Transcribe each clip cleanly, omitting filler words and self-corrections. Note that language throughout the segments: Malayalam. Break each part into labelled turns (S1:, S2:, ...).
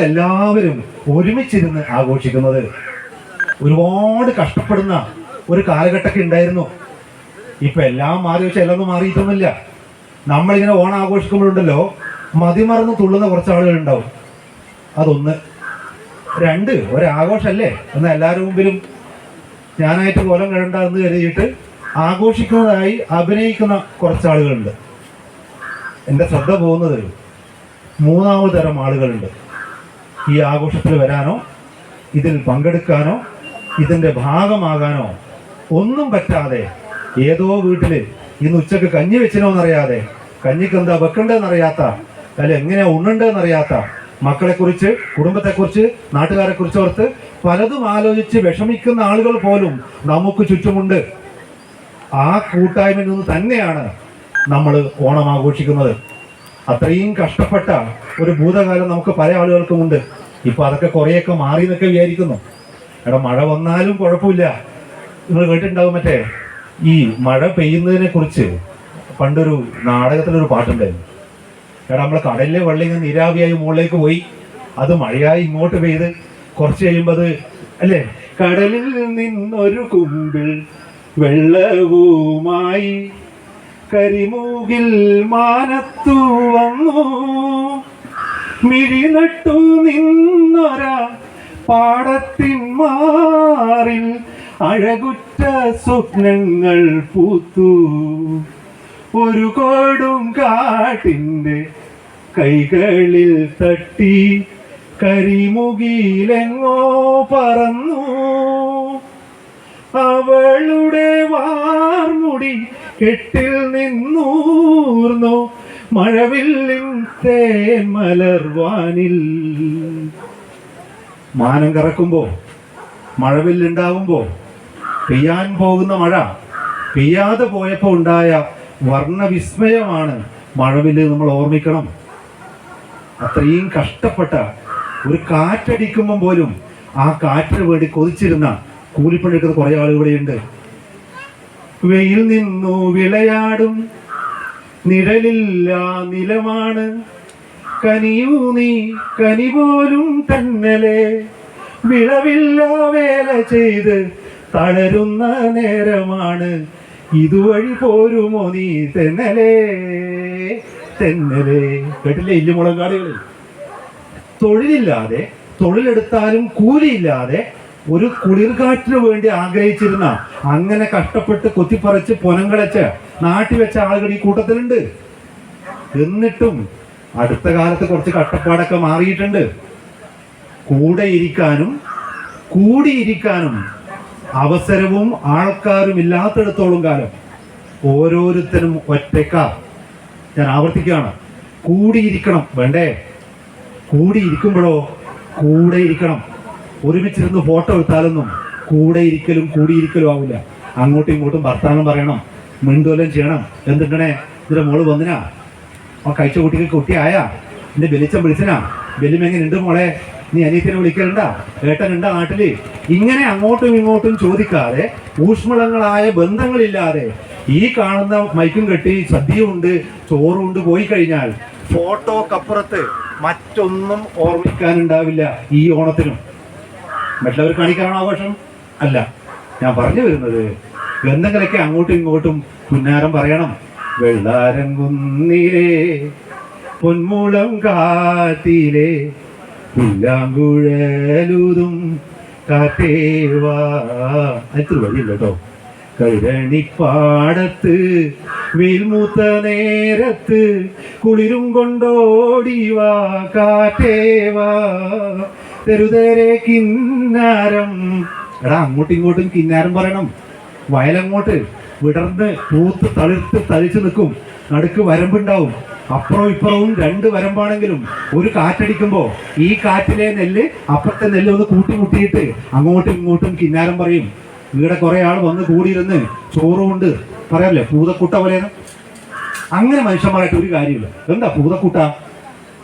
S1: എല്ലാവരും ഒരുമിച്ചിരുന്ന് ആഘോഷിക്കുന്നത്. ഒരുപാട് കഷ്ടപ്പെടുന്ന ഒരു കാലഘട്ടമൊക്കെ ഉണ്ടായിരുന്നു. ഇപ്പൊ എല്ലാം മാറി വെച്ചാൽ എല്ലാം മാറിയിട്ടൊന്നുമില്ല. നമ്മളിങ്ങനെ ഓണം ആഘോഷിക്കുമ്പോഴുണ്ടല്ലോ മതിമറന്ന് തുള്ളുന്ന കുറച്ച് ആളുകൾ ഉണ്ടാവും. അതൊന്ന്. രണ്ട്, ഒരാഘോഷമല്ലേ എന്നാൽ എല്ലാവരും മുമ്പിലും ഞാനായിട്ട് കോലം കഴിയണ്ട എന്ന് കരുതിയിട്ട് ആഘോഷിക്കുന്നതായി അഭിനയിക്കുന്ന കുറച്ച് ആളുകളുണ്ട്. എൻ്റെ ശ്രദ്ധ പോകുന്നത് മൂന്നാമത് തരം ആളുകളുണ്ട്. ഈ ആഘോഷത്തിൽ വരാനോ ഇതിൽ പങ്കെടുക്കാനോ ഇതിൻ്റെ ഭാഗമാകാനോ ഒന്നും പറ്റാതെ ഏതോ വീട്ടിൽ ഇന്ന് ഉച്ചക്ക് കഞ്ഞി വെച്ചിനോന്നറിയാതെ, കഞ്ഞിക്ക് എന്താ വെക്കണ്ടെന്നറിയാത്ത, അല്ല എങ്ങനെയാ ഉണ്ണണ്ടെന്നറിയാത്ത മക്കളെക്കുറിച്ച്, കുടുംബത്തെക്കുറിച്ച്, നാട്ടുകാരെക്കുറിച്ച് ഓർത്ത് പലതും ആലോചിച്ച് വിഷമിക്കുന്ന ആളുകൾ പോലും നമുക്ക് ചുറ്റുമുണ്ട്. ആ കൂട്ടായ്മയിൽ നിന്ന് തന്നെയാണ് നമ്മൾ ഓണം ആഘോഷിക്കുന്നത്. അത്രയും കഷ്ടപ്പെട്ട ഒരു ഭൂതകാലം നമുക്ക് പല ആളുകൾക്കുമുണ്ട്. ഇപ്പൊ അതൊക്കെ കുറേയൊക്കെ മാറി എന്നൊക്കെ വിചാരിക്കുന്നു. എടാ, മഴ വന്നാലും കുഴപ്പമില്ല. നിങ്ങൾ കേട്ടിട്ടുണ്ടാവും മറ്റേ ഈ മഴ പെയ്യുന്നതിനെ കുറിച്ച് പണ്ടൊരു നാടകത്തിലൊരു പാട്ടുണ്ടായിരുന്നു. എടാ, നമ്മളെ കടലിലെ വെള്ളം ഇങ്ങനെ നീരാവിയായി മുകളിലേക്ക് പോയി, അത് മഴയായി ഇങ്ങോട്ട് പെയ്ത് കുറച്ച് കഴിയുമ്പോൾ അത് അല്ലേ, കടലിൽ നിന്നൊരു കുമ്പിൾ വെള്ളവുമായി കരിമൂകിൽ മാനത്തു വന്നു, മിഴിനട്ടു നിന്നൊരാ പാടത്തിൻ മാറിൽ അഴകുറ്റ സ്വപ്നങ്ങൾ പൂത്തു, ഒരു കൊടും കാട്ടിൻ്റെ കൈകളിൽ തട്ടി കരിമുകിലെങ്ങോ പറന്നു, അവളുടെ വാർമുടി കെട്ടിൽ നിന്നൂർന്നു മഴവില്ലിൻ തേന്മലർവാനിൽ. മാനം കറക്കുമ്പോ, മഴവില്ലുണ്ടാവുമ്പോ, പെയ്യാൻ പോകുന്ന മഴ പെയ്യാതെ പോയപ്പോൾ ഉണ്ടായ വർണ്ണവിസ്മയമാണ് മഴവില്ല്. നമ്മൾ ഓർമ്മിക്കണം. അത്രയും കഷ്ടപ്പെട്ട ഒരു കാറ്റടിക്കുമ്പം പോലും ആ കാറ്റിന് വേണ്ടി കൊതിച്ചിരുന്ന കൂലിപ്പണിയെടുക്കുന്ന കുറെ ആളുകൾ ഇവിടെയുണ്ട്. വെയിൽ നിന്നു വിളയാടും നിഴലില്ല നിലമാണ്, കനിയൂ നീ കനി പോലും തന്നലെ, വിളവില്ല വേല ചെയ്ത് തളരുന്ന നേരമാണ്, ഇതുവഴി പോരുമോ നീ തെന്നലേ തെന്നലേ. കേട്ടില്ലേ ഇല്ലുമുളങ്കാടുകളിൽ? തൊഴിലില്ലാതെ, തൊഴിലെടുത്താലും കൂലിയില്ലാതെ ഒരു കുളിർകാറ്റിന് വേണ്ടി ആഗ്രഹിച്ചിരുന്ന, അങ്ങനെ കഷ്ടപ്പെട്ട് കൊത്തിപ്പറിച്ച് പൊനങ്കളച്ച് നാട്ടി വെച്ച ആളുകൾ ഈ കൂട്ടത്തിലുണ്ട്. എന്നിട്ടും അടുത്ത കാലത്ത് കുറച്ച് കഷ്ടപ്പാടൊക്കെ മാറിയിട്ടുണ്ട്. കൂടെ ഇരിക്കാനും കൂടിയിരിക്കാനും അവസരവും ആൾക്കാരും ഇല്ലാത്തിടത്തോളം കാലം ഓരോരുത്തരും ഒറ്റക്കാ. ഞാൻ ആവർത്തിക്കുകയാണ്, കൂടിയിരിക്കണം. വേണ്ടേ? കൂടിയിരിക്കുമ്പോഴോ കൂടെ ഇരിക്കണം. ഒരുമിച്ചിരുന്ന് ഫോട്ടോ എടുത്താലൊന്നും കൂടെ ഇരിക്കലും കൂടിയിരിക്കലും ആവില്ല. അങ്ങോട്ടും ഇങ്ങോട്ടും വർത്താനം പറയണം, മിണ്ടുവല്ലം ചെയ്യണം. എന്തിട്ടണേ, ഇതിന്റെ മോള് വന്നിനാ, ആ കഴിച്ച കുട്ടിക്ക് കുട്ടിയായാ, എന്റെ വെളിച്ചം വിളിച്ചനാ, വെല്ലുമെങ്ങനെ ഉണ്ട് മോളെ, നീ അനിയത്തിനെ വിളിക്കലുണ്ടാ, ഏട്ടനുണ്ടാ നാട്ടില്? ഇങ്ങനെ അങ്ങോട്ടും ഇങ്ങോട്ടും ചോദിക്കാതെ, ഊഷ്മളങ്ങളായ ബന്ധങ്ങളില്ലാതെ ഈ കാണുന്ന മൈക്കും കെട്ടി സദ്യയുണ്ട് ചോറുണ്ട് പോയി കഴിഞ്ഞാൽ ഫോട്ടോക്കപ്പുറത്ത് മറ്റൊന്നും ഓർമ്മിക്കാനുണ്ടാവില്ല. ഈ ഓണത്തിനും മറ്റുള്ളവർ കാണിക്കാനാണ് ആഘോഷം അല്ല. ഞാൻ പറഞ്ഞു വരുന്നത്, എന്തെങ്കിലൊക്കെ അങ്ങോട്ടും ഇങ്ങോട്ടും പുന്നാരം പറയണം. വെള്ളാരംകുന്നിലെ പൊന്മുളം കാറ്റിലെ പുല്ലാങ്കുഴലൂതും കാറ്റേവാ. അത്ര വഴിയില്ല കേട്ടോ. കൈരണിപ്പാടത്ത് വെയിൽമൂത്ത നേരത്ത് കുളിരും കൊണ്ടോടിവാ കാറ്റേവാ, തെരുതരെ കിന്നാരം. എടാ, അങ്ങോട്ടും ഇങ്ങോട്ടും കിന്നാരം പറയണം. വയലങ്ങോട്ട് വിടർന്ന് പൂത്ത് തളിർത്ത് തളിച്ചു നിൽക്കും. നടുക്ക് വരമ്പുണ്ടാവും. അപ്പുറവും ഇപ്പുറവും രണ്ട് വരമ്പാണെങ്കിലും ഒരു കാറ്റടിക്കുമ്പോൾ ഈ കാറ്റിലെ നെല്ല് അപ്പുറത്തെ നെല്ല് ഒന്ന് കൂട്ടിമുട്ടിയിട്ട് അങ്ങോട്ടും ഇങ്ങോട്ടും കിന്നാരം പറയും. ഇവിടെ കുറെ ആൾ വന്ന് കൂടിയിരുന്ന് ചോറുകൊണ്ട് പറയാല്ലേ, പൂതക്കുട്ട പോലെയാണ്. അങ്ങനെ മനുഷ്യന്മാരായിട്ട് ഒരു കാര്യമില്ല. എന്താ പൂതക്കുട്ട?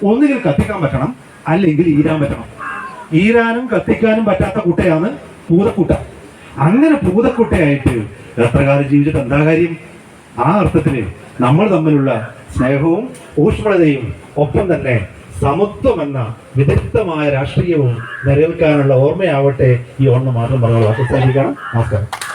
S1: ഒന്നുകിൽ കത്തിക്കാൻ പറ്റണം, അല്ലെങ്കിൽ ഈരാൻ പറ്റണം. ഈരാനും കത്തിക്കാനും പറ്റാത്ത കുട്ടയാണ് പൂതക്കുട്ട. അങ്ങനെ പൂതക്കുട്ടയായിട്ട് എത്ര കാലം ജീവിച്ചിട്ട് എന്താ കാര്യം? ആ അർത്ഥത്തില് നമ്മൾ തമ്മിലുള്ള സ്നേഹവും ഊഷ്മളതയും ഒപ്പം തന്നെ സമത്വം എന്ന വിദഗ്ധമായ രാഷ്ട്രീയവും നിലനിൽക്കാനുള്ള ഓർമ്മയാവട്ടെ ഈ ഓണം മാത്രം പറഞ്ഞുള്ള അവസാനിക്കണം. നമസ്കാരം.